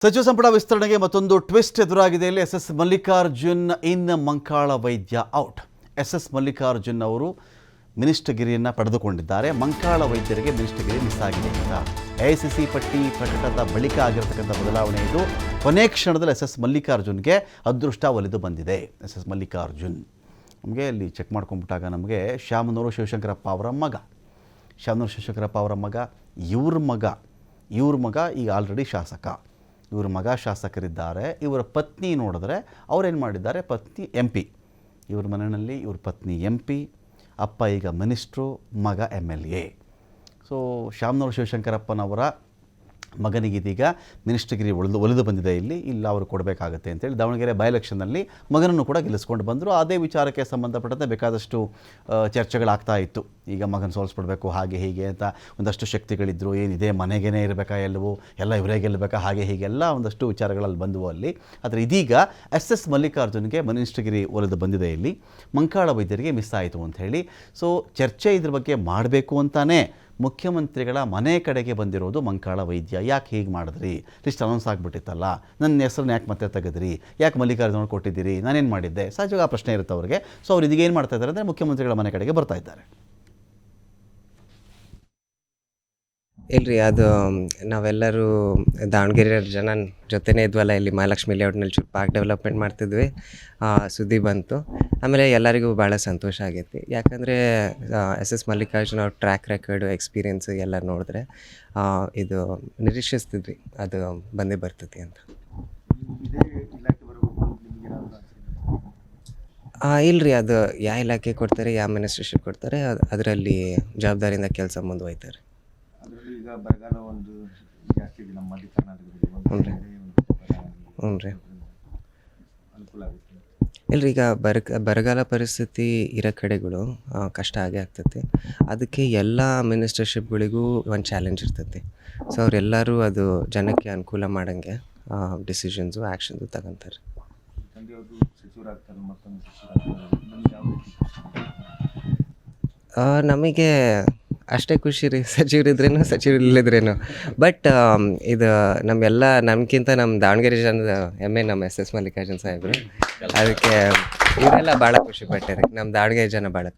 ಸಚಿವ ಸಂಪುಟ ವಿಸ್ತರಣೆಗೆ ಮತ್ತೊಂದು ಟ್ವಿಸ್ಟ್ ಎದುರಾಗಿದೆ. ಇಲ್ಲಿ ಎಸ್ ಮಲ್ಲಿಕಾರ್ಜುನ್ ಇನ್ ಮಂಕಾಳ ವೈದ್ಯ ಔಟ್. ಎಸ್ ಮಲ್ಲಿಕಾರ್ಜುನ್ ಅವರು ಮಿನಿಸ್ಟರ್ಗಿರಿಯನ್ನು ಪಡೆದುಕೊಂಡಿದ್ದಾರೆ. ಮಂಕಾಳ ವೈದ್ಯರಿಗೆ ಮಿನಿಸ್ಟರ್ಗಿರಿ ಮಿಸ್ ಆಗಿದೆ ಅಂತ ಎಐಸಿಸಿ ಪಟ್ಟಿ ಪ್ರಕಟದ ಬಳಿಕ ಆಗಿರತಕ್ಕಂಥ ಬದಲಾವಣೆ ಇದು. ಕೊನೆ ಕ್ಷಣದಲ್ಲಿ ಎಸ್ ಮಲ್ಲಿಕಾರ್ಜುನ್ಗೆ ಅದೃಷ್ಟ ಒಲಿದು ಬಂದಿದೆ. ಎಸ್ ಮಲ್ಲಿಕಾರ್ಜುನ್ ನಮಗೆ ಇಲ್ಲಿ ಚೆಕ್ ಮಾಡ್ಕೊಂಡ್ಬಿಟ್ಟಾಗ ನಮಗೆ ಶಾಮನೂರು ಶಿವಶಂಕರಪ್ಪ ಅವರ ಮಗ, ಇವ್ರ ಮಗ ಈಗ ಆಲ್ರೆಡಿ ಶಾಸಕ. ಇವ್ರ ಮಗ ಶಾಸಕರಿದ್ದಾರೆ. ಇವರ ಪತ್ನಿ ನೋಡಿದ್ರೆ ಅವರೇನು ಮಾಡಿದ್ದಾರೆ, ಪತ್ನಿ MP. ಇವ್ರ ಮನೆಯಲ್ಲಿ ಇವ್ರ ಪತ್ನಿ MP, ಅಪ್ಪ ಈಗ ಮಿನಿಸ್ಟ್ರು, ಮಗ MLA. ಸೊ ಶಾಮನೂರು ಶಿವಶಂಕರಪ್ಪನವರ ಮಗನಿಗಿದೀಗ ಮಿನಿಸ್ಟರ್ಗಿರಿ ಒಲಿದು ಬಂದಿದೆ. ಇಲ್ಲ ಅವರು ಕೊಡಬೇಕಾಗತ್ತೆ ಅಂತೇಳಿ ದಾವಣಗೆರೆ ಬೈ ಎಲೆಕ್ಷನ್ನಲ್ಲಿ ಮಗನನ್ನು ಕೂಡ ಗೆಲ್ಲಿಸ್ಕೊಂಡು ಬಂದರು. ಅದೇ ವಿಚಾರಕ್ಕೆ ಸಂಬಂಧಪಟ್ಟಂತೆ ಬೇಕಾದಷ್ಟು ಚರ್ಚೆಗಳಾಗ್ತಾ ಇತ್ತು. ಈಗ ಮಗನ ಸೋಲಿಸ್ಬಿಡ್ಬೇಕು ಹಾಗೆ ಹೀಗೆ ಅಂತ ಒಂದಷ್ಟು ಶಕ್ತಿಗಳಿದ್ದರು. ಏನಿದೆ ಮನೆಗೇ ಇರಬೇಕಾ, ಎಲ್ಲವೂ ಎಲ್ಲ ಇವರೇ ಗೆಲ್ಲಬೇಕಾ, ಹಾಗೆ ಹೀಗೆಲ್ಲ ಒಂದಷ್ಟು ವಿಚಾರಗಳಲ್ಲಿ ಬಂದವು ಅಲ್ಲಿ. ಆದರೆ ಇದೀಗ ಎಸ್ ಮಲ್ಲಿಕಾರ್ಜುನ್ಗೆ ಮಿನಿಸ್ಟರ್ಗಿರಿ ಒಲಿದು ಬಂದಿದೆ. ಇಲ್ಲಿ ಮಂಕಾಳ ವೈದ್ಯರಿಗೆ ಮಿಸ್ ಆಯಿತು ಅಂತ ಹೇಳಿ ಸೊ ಚರ್ಚೆ ಇದ್ರ ಬಗ್ಗೆ ಮಾಡಬೇಕು ಅಂತಾನೇ ಮುಖ್ಯಮಂತ್ರಿಗಳ ಮನೆ ಕಡೆಗೆ ಬಂದಿರೋದು ಮಂಕಾಳ ವೈದ್ಯ. ಯಾಕೆ ಹೀಗೆ ಮಾಡಿದ್ರಿ, ಲಿಸ್ಟ್ ಅನೌನ್ಸ್ ಆಗಿಬಿಟ್ಟಿತ್ತಲ್ಲ, ನನ್ನ ಹೆಸರನ್ನ ಯಾಕೆ ಮತ್ತೆ ತೆಗೆದ್ರಿ, ಯಾಕೆ ಮಲ್ಲಿಕಾರ್ಜುನ್ ಕೊಟ್ಟಿದ್ದೀರಿ, ನಾನೇನು ಮಾಡಿದ್ದೆ, ಸಹಜವಾಗಿ ಆ ಪ್ರಶ್ನೆ ಇರುತ್ತೆ ಅವ್ರಿಗೆ. ಸೊ ಅವ್ರು ಇದೀಗ ಏನು ಮಾಡ್ತಾ ಇದ್ದಾರೆ ಅಂದರೆ ಮುಖ್ಯಮಂತ್ರಿಗಳ ಮನೆ ಕಡೆಗೆ ಬರ್ತಾ ಇದ್ದಾರೆ. ಇಲ್ರಿ, ಅದು ನಾವೆಲ್ಲರೂ ದಾವಣಗೆರೆ ಜನ ಜೊತೆನೇ ಇದ್ವಲ್ಲ. ಇಲ್ಲಿ ಮಹಾಲಕ್ಷ್ಮಿ ಲೇಔಟ್ನಲ್ಲಿ ಚೂರು ಪಾರ್ಕ್ ಡೆವಲಪ್ಮೆಂಟ್ ಮಾಡ್ತಿದ್ವಿ. ಸುದ್ದಿ ಬಂತು. ಆಮೇಲೆ ಎಲ್ಲರಿಗೂ ಭಾಳ ಸಂತೋಷ ಆಗೈತಿ. ಯಾಕಂದರೆ ಎಸ್ ಮಲ್ಲಿಕಾರ್ಜುನ್ ಅವ್ರ ಟ್ರ್ಯಾಕ್ ರೆಕಾರ್ಡು, ಎಕ್ಸ್ಪೀರಿಯೆನ್ಸ್ ಎಲ್ಲ ನೋಡಿದ್ರೆ ಇದು ನಿರೀಕ್ಷಿಸ್ತಿದ್ವಿ ಅದು ಬಂದೇ ಬರ್ತೈತಿ ಅಂತ. ಇಲ್ರಿ, ಅದು ಯಾವ ಇಲಾಖೆ ಕೊಡ್ತಾರೆ, ಯಾವ ಮಿನಿಸ್ಟ್ರೇಷನ್ ಕೊಡ್ತಾರೆ, ಅದರಲ್ಲಿ ಜವಾಬ್ದಾರಿಯಿಂದ ಕೆಲಸ ಮುಂದುವಯ್ತಾರೆ. ಈಗ ಬರಗಾಲ ಒಂದು ಜಾಸ್ತಿ ಇದೆ ನಮ್ಮ ಕರ್ನಾಟಕದಲ್ಲಿ. ಹ್ಞೂ ರೀ. ಅನುಕೂಲ ಆಗುತ್ತೆ. ಇಲ್ರಿ, ಈಗ ಬರಗಾಲ ಪರಿಸ್ಥಿತಿ ಇರೋ ಕಡೆಗಳು ಕಷ್ಟ ಆಗೇ ಆಗ್ತೈತಿ. ಅದಕ್ಕೆ ಎಲ್ಲ ಮಿನಿಸ್ಟರ್ಶಿಪ್ಗಳಿಗೂ ಒಂದು ಚಾಲೆಂಜ್ ಇರ್ತೈತಿ. ಸೊ ಅವರೆಲ್ಲರೂ ಅದು ಜನಕ್ಕೆ ಅನುಕೂಲ ಮಾಡೋಂಗೆ ಡಿಸಿಷನ್ಸು, ಆ್ಯಕ್ಷನ್ಸು ತಗೊಂತಾರೆ. ಸಚಿವರಾಗ್ತಾರೆ, ಮತ್ತೊಂದು ನಮಗೆ ಅಷ್ಟೇ ಖುಷಿ ರೀ, ಸಚಿವರಿದ್ರೇನು ಸಚಿವರು ಇಲ್ಲದ್ರೇನು. ಬಟ್ ಇದು ನಮಗಿಂತ ನಮ್ಮ ದಾವಣಗೆರೆ ಜನದ ಹೆಮ್ಮೆ ನಮ್ಮ ಎಸ್ ಮಲ್ಲಿಕಾರ್ಜುನ್ ಸಾಹೇಬರು. ಅದಕ್ಕೆ ಇವರೆಲ್ಲ ಭಾಳ ಖುಷಿ ಪಟ್ಟಿರಿ, ನಮ್ಮ ದಾವಣಗೆರೆ ಜನ ಭಾಳ ಖುಷಿ.